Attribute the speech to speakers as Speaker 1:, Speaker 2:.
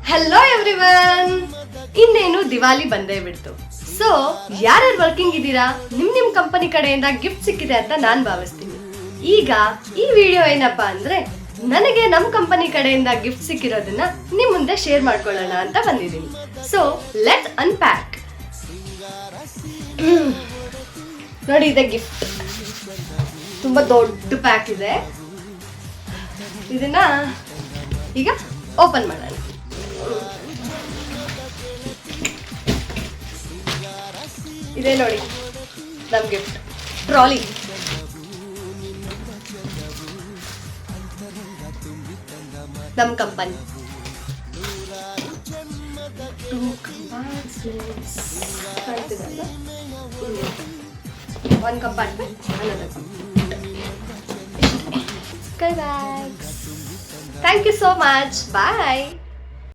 Speaker 1: Hello everyone, ಇನ್ನೇನು ದಿವಾಲಿ ಬಂದೇ ಬಿಡ್ತು. ಸೊ ಯಾರ್ಯಾರು ವರ್ಕಿಂಗ್ ಇದ್ದೀರಾ, ನಿಮ್ ಕಂಪನಿ ಕಡೆಯಿಂದ ಗಿಫ್ಟ್ ಸಿಕ್ಕಿದೆ ಅಂತ ನಾನು ಭಾವಿಸ್ತೀನಿ. ಈಗ ಈ ವಿಡಿಯೋ ಏನಪ್ಪಾ ಅಂದ್ರೆ, ನನಗೆ ನಮ್ಮ ಕಂಪನಿ ಕಡೆಯಿಂದ ಗಿಫ್ಟ್ ಸಿಕ್ಕಿರೋದನ್ನ ನಿಮ್ ಮುಂದೆ ಶೇರ್ ಮಾಡ್ಕೊಳ್ಳೋಣ ಅಂತ ಬಂದಿದ್ದೀನಿ. So let unpack. ನೋಡಿ, ಇದೆ ಗಿಫ್ಟ್. ತುಂಬಾ ದೊಡ್ಡ ಪ್ಯಾಕ್ ಇದೆ. ಇದನ್ನ ಈಗ ಓಪನ್ ಮಾಡೋಣ. ಇದೆ ನೋಡಿ ನಮ್ ಗಿಫ್ಟ್, ಟ್ರಾಲಿ. ನಮ್ company one compartment, another compartment. Sky bags. Thank you so much. Bye.